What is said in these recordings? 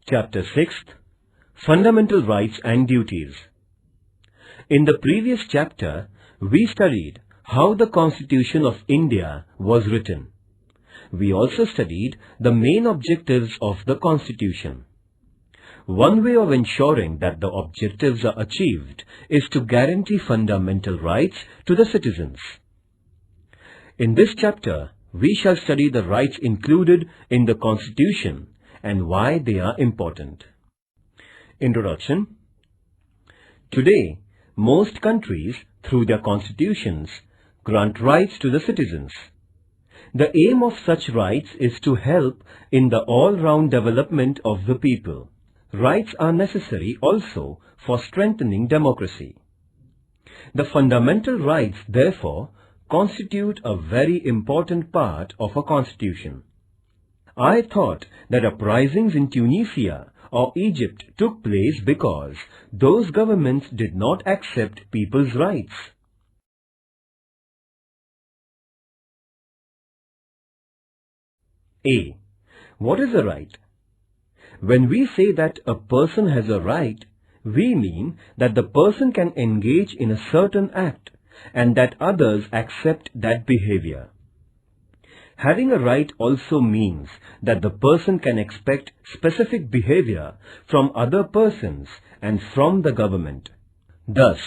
Chapter 6, Fundamental Rights and Duties. In the previous chapter, we studied how the Constitution of India was written. We also studied the main objectives of the Constitution. One way of ensuring that the objectives are achieved is to guarantee fundamental rights to the citizens. In this chapter, we shall study the rights included in the Constitution and why they are important. Introduction. Today, most countries, through their constitutions, grant rights to the citizens. The aim of such rights is to help in the all-round development of the people. Rights are necessary also for strengthening democracy. The fundamental rights, therefore, constitute a very important part of a constitution. I thought that uprisings in Tunisia or Egypt took place because those governments did not accept people's rights. A. What is a right? When we say that a person has a right, we mean that the person can engage in a certain act and that others accept that behavior. Having a right also means that the person can expect specific behavior from other persons and from the government. Thus,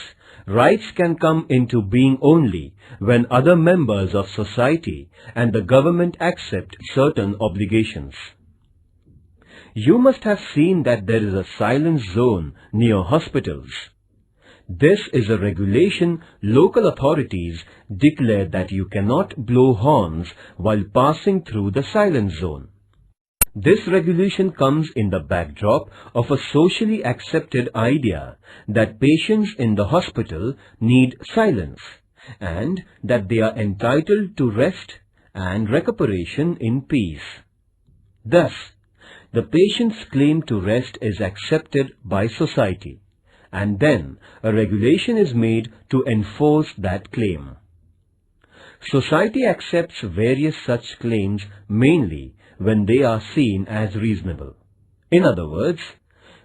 rights can come into being only when other members of society and the government accept certain obligations. You must have seen that there is a silence zone near hospitals. This is a regulation local authorities declare that you cannot blow horns while passing through the silence zone. This regulation comes in the backdrop of a socially accepted idea that patients in the hospital need silence and that they are entitled to rest and recuperation in peace. Thus, the patient's claim to rest is accepted by society, and then a regulation is made to enforce that claim. Society accepts various such claims mainly when they are seen as reasonable. In other words,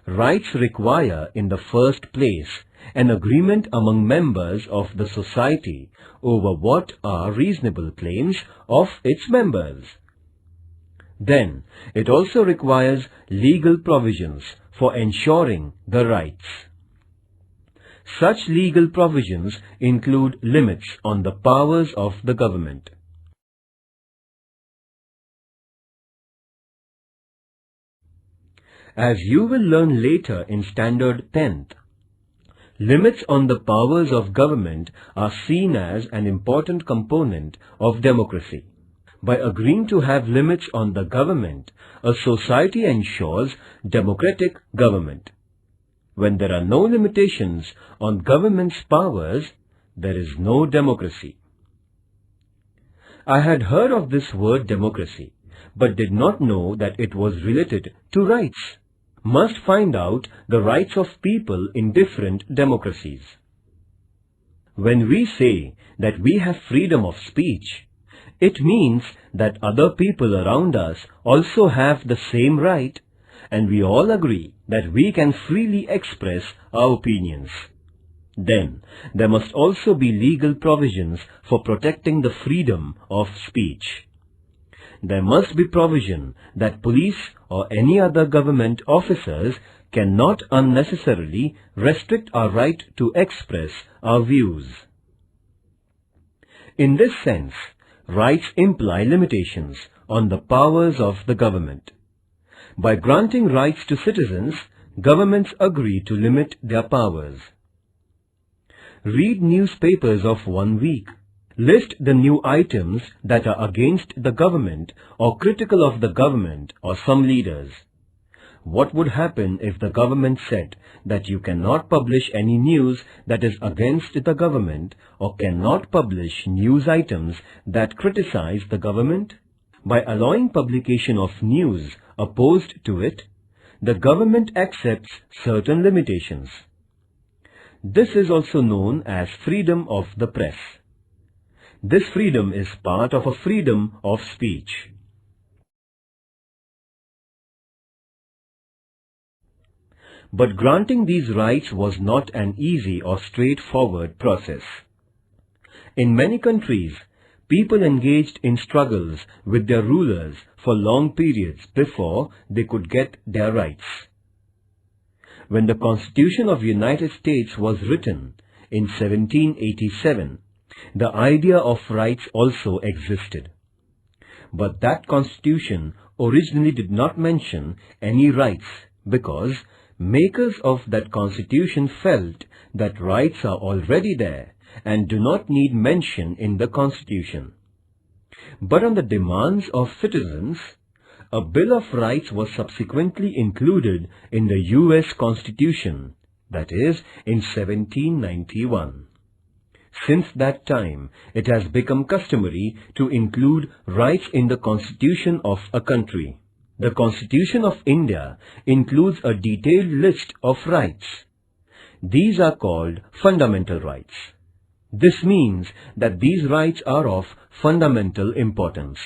rights require in the first place an agreement among members of the society over what are reasonable claims of its members. Then, it also requires legal provisions for ensuring the rights. Such legal provisions include limits on the powers of the government. As you will learn later in Standard 10th, limits on the powers of government are seen as an important component of democracy. By agreeing to have limits on the government, a society ensures democratic government. When there are no limitations on government's powers, there is no democracy. I had heard of this word democracy, but did not know that it was related to rights. Must find out the rights of people in different democracies. When we say that we have freedom of speech, it means that other people around us also have the same right, and we all agree that we can freely express our opinions. Then, there must also be legal provisions for protecting the freedom of speech. There must be provision that police or any other government officers cannot unnecessarily restrict our right to express our views. In this sense, rights imply limitations on the powers of the government. By granting rights to citizens, governments agree to limit their powers. Read newspapers of 1 week. List the new items that are against the government or critical of the government or some leaders. What would happen if the government said that you cannot publish any news that is against the government or cannot publish news items that criticize the government? By allowing publication of news opposed to it, the government accepts certain limitations. This is also known as freedom of the press. This freedom is part of a freedom of speech. But granting these rights was not an easy or straightforward process. In many countries, people engaged in struggles with their rulers for long periods before they could get their rights. When the Constitution of the United States was written in 1787, the idea of rights also existed. But that Constitution originally did not mention any rights because makers of that Constitution felt that rights are already there and do not need mention in the Constitution. But on the demands of citizens, a Bill of Rights was subsequently included in the US Constitution, that is, in 1791. Since that time, it has become customary to include rights in the Constitution of a country. The Constitution of India includes a detailed list of rights. These are called fundamental rights. This means that these rights are of fundamental importance.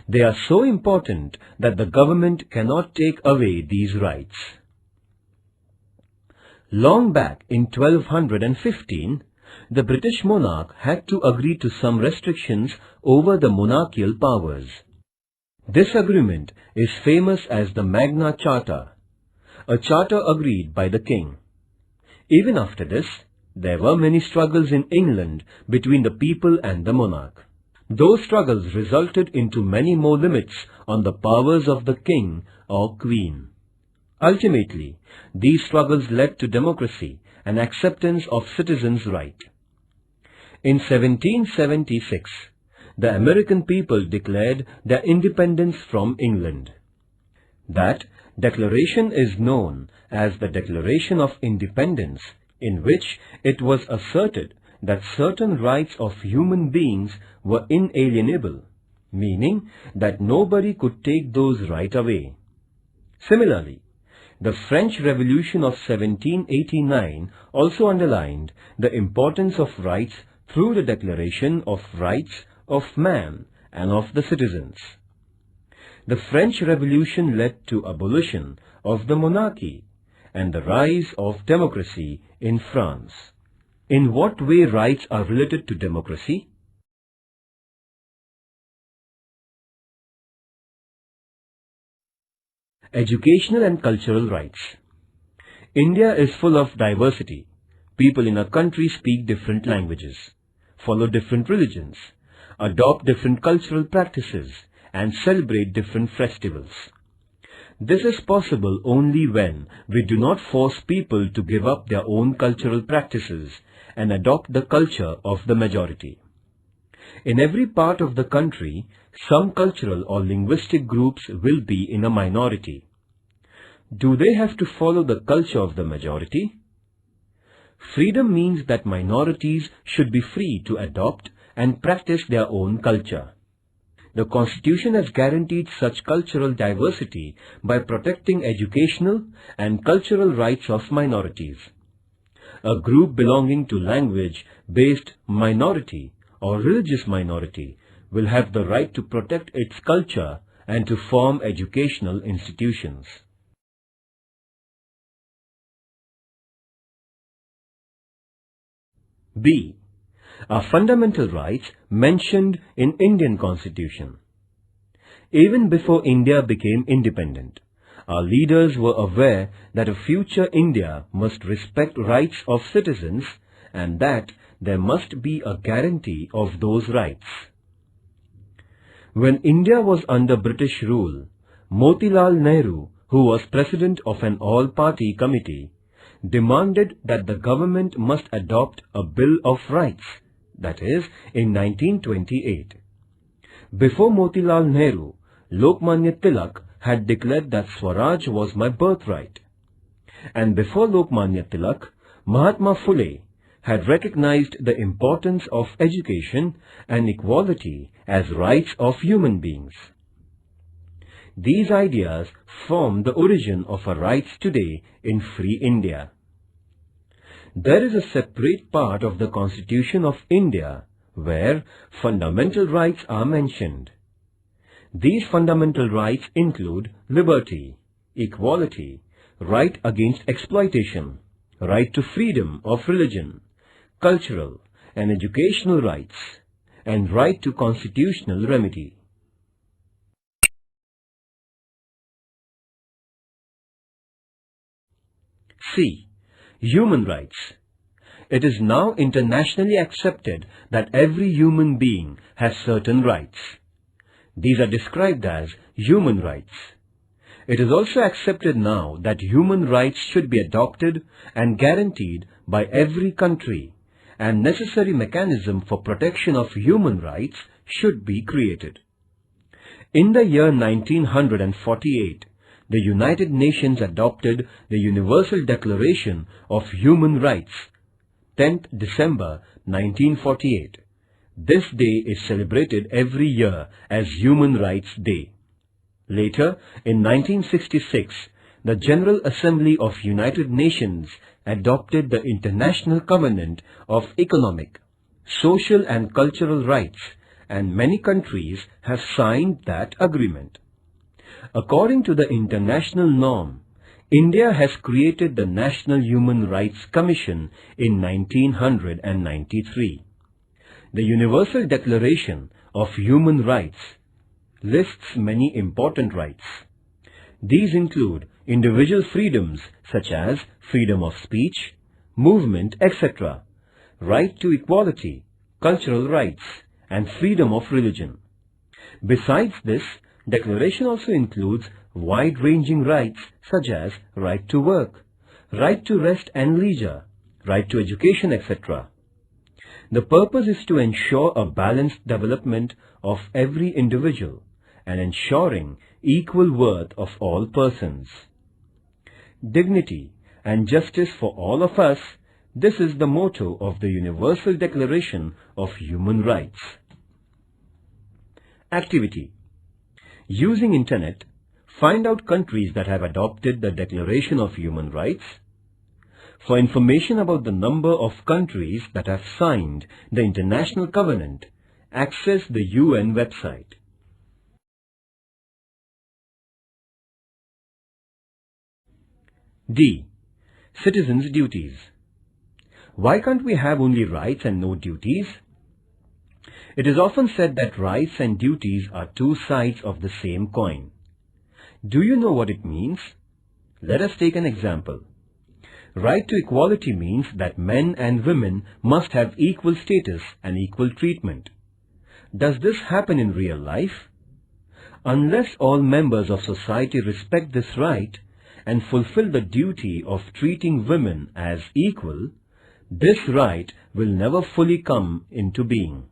They are so important that the government cannot take away these rights. Long back in 1215, the British monarch had to agree to some restrictions over the monarchical powers. This agreement is famous as the Magna Charta, a charter agreed by the king. Even after this, there were many struggles in England between the people and the monarch. Those struggles resulted into many more limits on the powers of the king or queen. Ultimately, these struggles led to democracy and acceptance of citizens' rights. In 1776, the American people declared their independence from England. That declaration is known as the Declaration of Independence, in which it was asserted that certain rights of human beings were inalienable, meaning that nobody could take those rights away. Similarly, the French Revolution of 1789 also underlined the importance of rights through the Declaration of Rights of Man and of the Citizens. The French Revolution led to abolition of the monarchy and the rise of democracy in France. In what way rights are related to democracy? Educational and cultural rights. India is full of diversity. People in a country speak different languages, follow different religions, adopt different cultural practices, and celebrate different festivals. This is possible only when we do not force people to give up their own cultural practices and adopt the culture of the majority. In every part of the country, some cultural or linguistic groups will be in a minority. Do they have to follow the culture of the majority? Freedom means that minorities should be free to adopt and practice their own culture. The Constitution has guaranteed such cultural diversity by protecting educational and cultural rights of minorities. A group belonging to language-based minority or religious minority will have the right to protect its culture and to form educational institutions. B. Are fundamental rights mentioned in Indian Constitution. Even before India became independent, our leaders were aware that a future India must respect rights of citizens and that there must be a guarantee of those rights. When India was under British rule, Motilal Nehru, who was president of an all-party committee, demanded that the government must adopt a Bill of Rights, that is, in 1928. Before Motilal Nehru, Lokmanya Tilak had declared that Swaraj was my birthright. And before Lokmanya Tilak, Mahatma Phule had recognized the importance of education and equality as rights of human beings. These ideas form the origin of our rights today in free India. There is a separate part of the Constitution of India where fundamental rights are mentioned. These fundamental rights include liberty, equality, right against exploitation, right to freedom of religion, cultural and educational rights, and right to constitutional remedy. C. Human rights. It is now internationally accepted that every human being has certain rights. These are described as human rights. It is also accepted now that human rights should be adopted and guaranteed by every country, and necessary mechanism for protection of human rights should be created. In the year 1948, the United Nations adopted the Universal Declaration of Human Rights, 10th December 1948. This day is celebrated every year as Human Rights Day. Later, in 1966, the General Assembly of United Nations adopted the International Covenant of Economic, Social and Cultural Rights, and many countries have signed that agreement. According to the international norm, India has created the National Human Rights Commission in 1993. The Universal Declaration of Human Rights lists many important rights. These include individual freedoms such as freedom of speech, movement, etc., right to equality, cultural rights, and freedom of religion. Besides this, Declaration also includes wide-ranging rights such as right to work, right to rest and leisure, right to education, etc. The purpose is to ensure a balanced development of every individual and ensuring equal worth of all persons. Dignity and justice for all of us, this is the motto of the Universal Declaration of Human Rights. Activity. Using Internet, find out countries that have adopted the Declaration of Human Rights. For information about the number of countries that have signed the International Covenant, access the UN website. D. Citizens' duties. Why can't we have only rights and no duties? It is often said that rights and duties are two sides of the same coin. Do you know what it means? Let us take an example. Right to equality means that men and women must have equal status and equal treatment. Does this happen in real life? Unless all members of society respect this right and fulfill the duty of treating women as equal, this right will never fully come into being.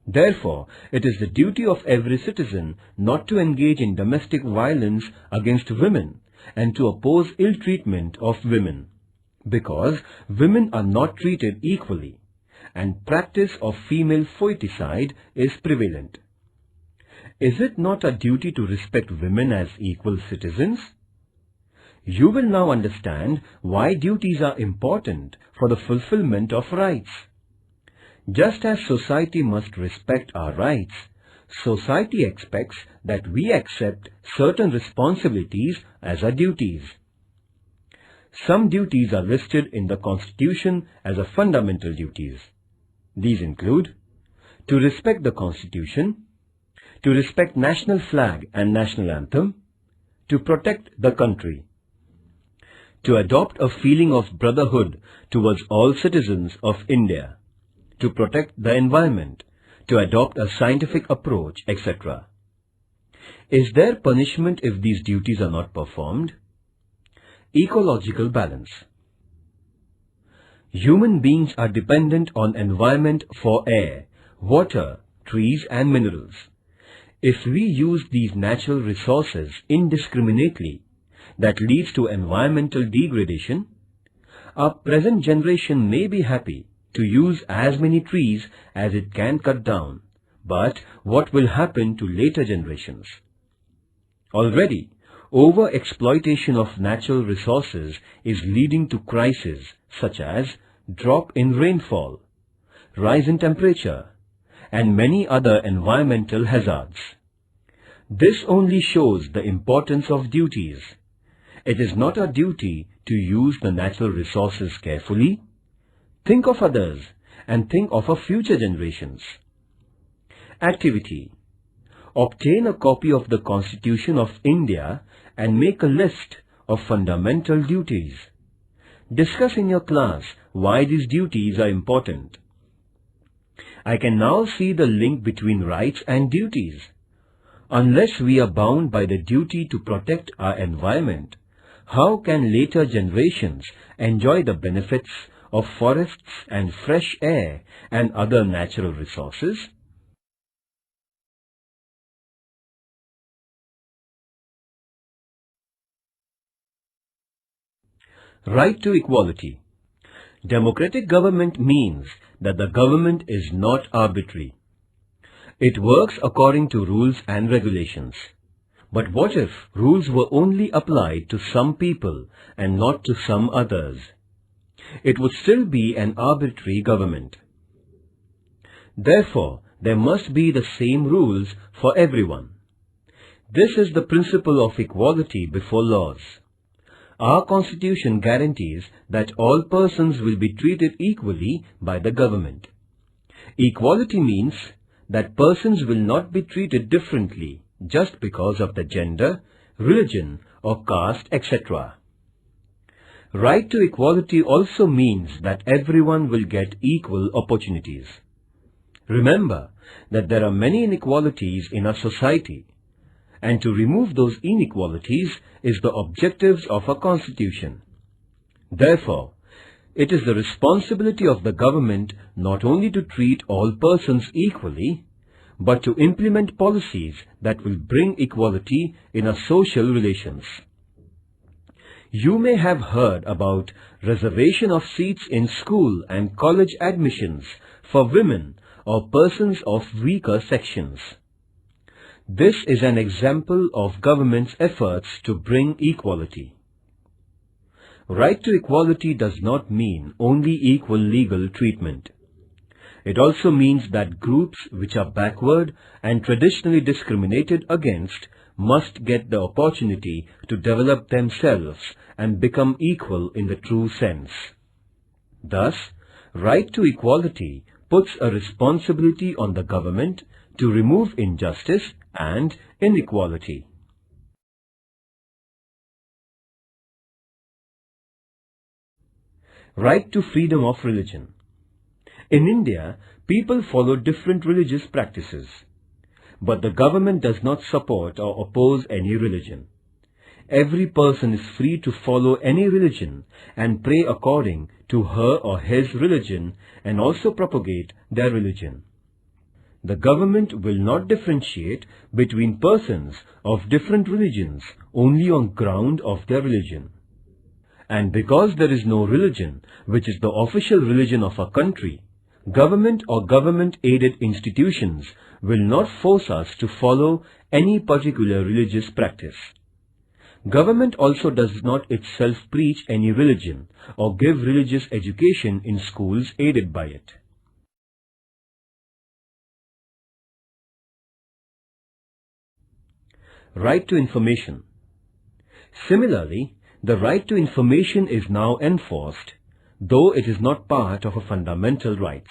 Therefore, it is the duty of every citizen not to engage in domestic violence against women and to oppose ill treatment of women, because women are not treated equally and practice of female foeticide is prevalent. Is it not a duty to respect women as equal citizens? You will now understand why duties are important for the fulfillment of rights. Just as society must respect our rights, society expects that we accept certain responsibilities as our duties. Some duties are listed in the Constitution as a fundamental duties. These include to respect the Constitution, to respect national flag and national anthem, to protect the country, to adopt a feeling of brotherhood towards all citizens of India, to protect the environment, to adopt a scientific approach, etc. Is there punishment if these duties are not performed? Ecological balance. Human beings are dependent on environment for air, water, trees and minerals. If we use these natural resources indiscriminately, that leads to environmental degradation. Our present generation may be happy to use as many trees as it can cut down, but what will happen to later generations? Already, over-exploitation of natural resources is leading to crises such as drop in rainfall, rise in temperature, and many other environmental hazards. This only shows the importance of duties, It is not our duty to use the natural resources carefully? Think of others and think of our future generations. Activity. Obtain a copy of the Constitution of India and make a list of fundamental duties. Discuss in your class why these duties are important. I can now see the link between rights and duties. Unless we are bound by the duty to protect our environment, how can later generations enjoy the benefits of forests and fresh air and other natural resources? Right to equality. Democratic government means that the government is not arbitrary. It works according to rules and regulations. But what if rules were only applied to some people and not to some others? It would still be an arbitrary government. Therefore, there must be the same rules for everyone. This is the principle of equality before laws. Our Constitution guarantees that all persons will be treated equally by the government. Equality means that persons will not be treated differently just because of the gender, religion or caste, etc. Right to equality also means that everyone will get equal opportunities. Remember that there are many inequalities in our society, and to remove those inequalities is the objectives of our Constitution. Therefore, it is the responsibility of the government not only to treat all persons equally, but to implement policies that will bring equality in our social relations. You may have heard about reservation of seats in school and college admissions for women or persons of weaker sections. This is an example of government's efforts to bring equality. Right to equality does not mean only equal legal treatment. It also means that groups which are backward and traditionally discriminated against must get the opportunity to develop themselves and become equal in the true sense. Thus, right to equality puts a responsibility on the government to remove injustice and inequality. Right to freedom of religion. In India, people follow different religious practices, but the government does not support or oppose any religion. Every person is free to follow any religion and pray according to her or his religion and also propagate their religion. The government will not differentiate between persons of different religions only on ground of their religion. And because there is no religion which is the official religion of our country, government or government-aided institutions will not force us to follow any particular religious practice. Government also does not itself preach any religion or give religious education in schools aided by it. Right to information. Similarly, the right to information is now enforced, though it is not part of our fundamental rights.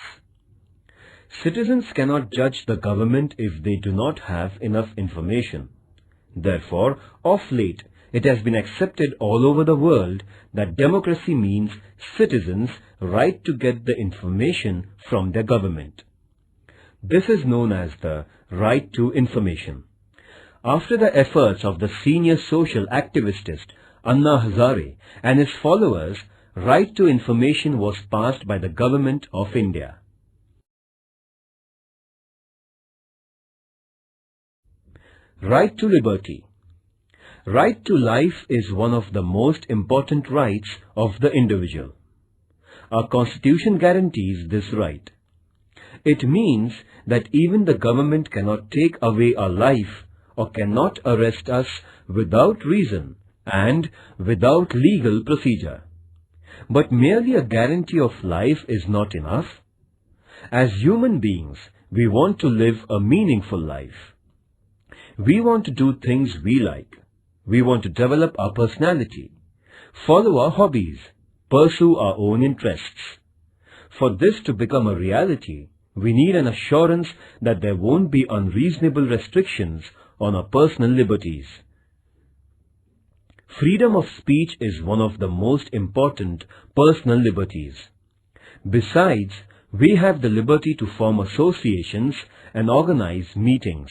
Citizens cannot judge the government if they do not have enough information. Therefore, of late, it has been accepted all over the world that democracy means citizens' right to get the information from their government. This is known as the right to information. After the efforts of the senior social activist Anna Hazare and his followers, right to information was passed by the Government of India. Right to liberty. Right to life is one of the most important rights of the individual. Our Constitution guarantees this right. It means that even the government cannot take away our life or cannot arrest us without reason and without legal procedure. But merely a guarantee of life is not enough. As human beings, we want to live a meaningful life. We want to do things we like. We want to develop our personality, follow our hobbies, pursue our own interests. For this to become a reality, we need an assurance that there won't be unreasonable restrictions on our personal liberties. Freedom of speech is one of the most important personal liberties. Besides, we have the liberty to form associations and organize meetings.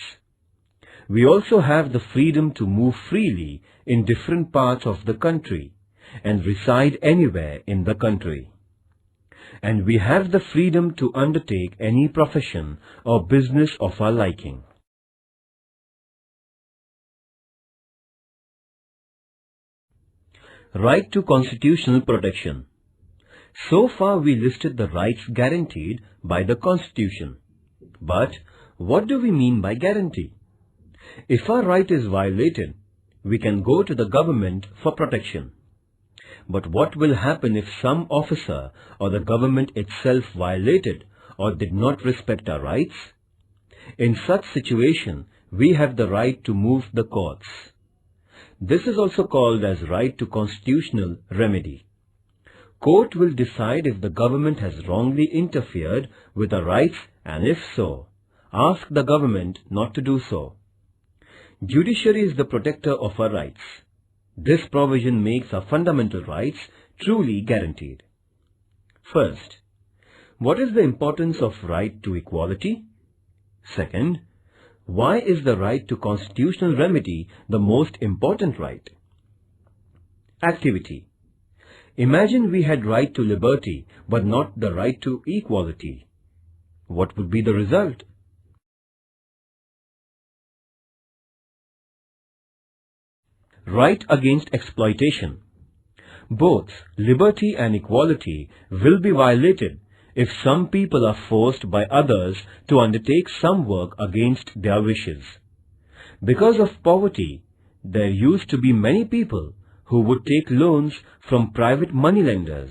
We also have the freedom to move freely in different parts of the country and reside anywhere in the country. And we have the freedom to undertake any profession or business of our liking. Right to constitutional protection. So far we listed the rights guaranteed by the Constitution. But what do we mean by guarantee? If our right is violated, we can go to the government for protection. But what will happen if some officer or the government itself violated or did not respect our rights? In such situation, we have the right to move the courts. This is also called as right to constitutional remedy. Court will decide if the government has wrongly interfered with our rights, and if so, ask the government not to do so. Judiciary is the protector of our rights. This provision makes our fundamental rights truly guaranteed. First, what is the importance of right to equality? Second, why is the right to constitutional remedy the most important right? Activity. Imagine we had right to liberty but not the right to equality. What would be the result? Right against exploitation. Both liberty and equality will be violated if some people are forced by others to undertake some work against their wishes. Because of poverty, there used to be many people who would take loans from private moneylenders,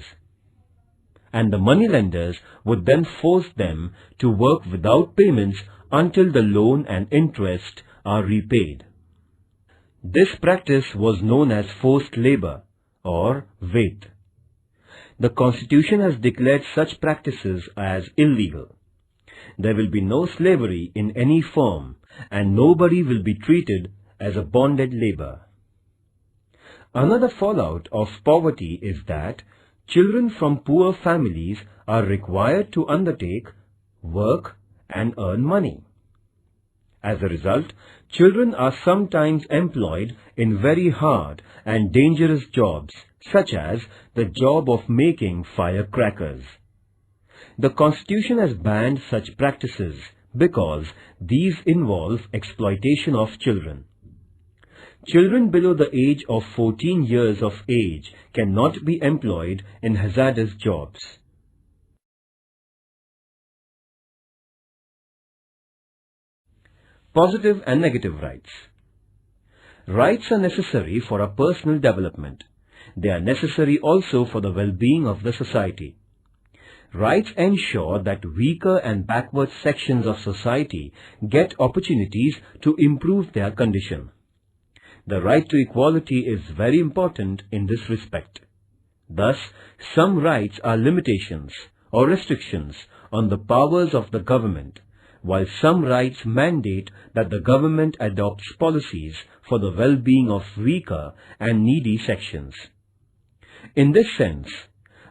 and the moneylenders would then force them to work without payments until the loan and interest are repaid. This practice was known as forced labor or wait. The Constitution has declared such practices as illegal. There will be no slavery in any form, and nobody will be treated as a bonded labor. Another fallout of poverty is that children from poor families are required to undertake work and earn money. As a result, children are sometimes employed in very hard and dangerous jobs, such as the job of making firecrackers. The Constitution has banned such practices because these involve exploitation of children. Children below the age of 14 years of age cannot be employed in hazardous jobs. Positive and negative rights. Rights are necessary for our personal development. They are necessary also for the well-being of the society. Rights ensure that weaker and backward sections of society get opportunities to improve their condition. The right to equality is very important in this respect. Thus, some rights are limitations or restrictions on the powers of the government, while some rights mandate that the government adopts policies for the well-being of weaker and needy sections. In this sense,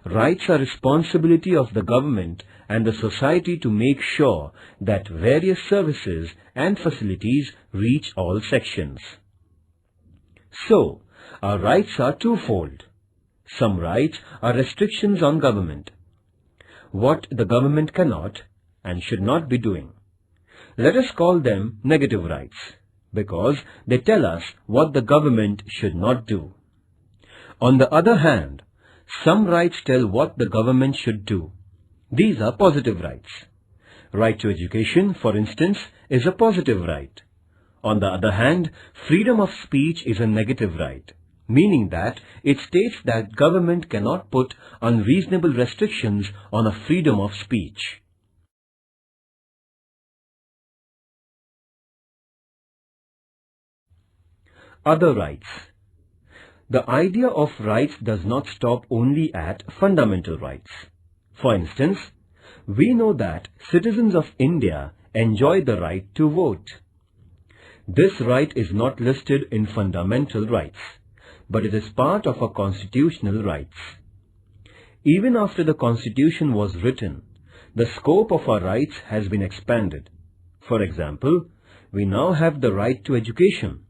rights are responsibility of the government and the society to make sure that various services and facilities reach all sections. So, our rights are twofold. Some rights are restrictions on government, what the government cannot and should not be doing. Let us call them negative rights, because they tell us what the government should not do. On the other hand, some rights tell what the government should do. These are positive rights. Right to education, for instance, is a positive right. On the other hand, freedom of speech is a negative right, meaning that it states that government cannot put unreasonable restrictions on a freedom of speech. Other rights. The idea of rights does not stop only at fundamental rights. For instance, we know that citizens of India enjoy the right to vote. This right is not listed in fundamental rights, but it is part of our constitutional rights. Even after the Constitution was written, the scope of our rights has been expanded. For example, we now have the right to education.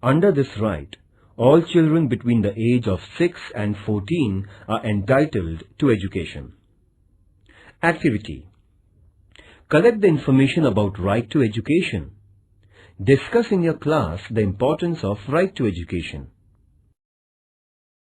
Under this right, all children between the age of 6 and 14 are entitled to education. Activity. Collect the information about right to education. Discuss in your class the importance of right to education.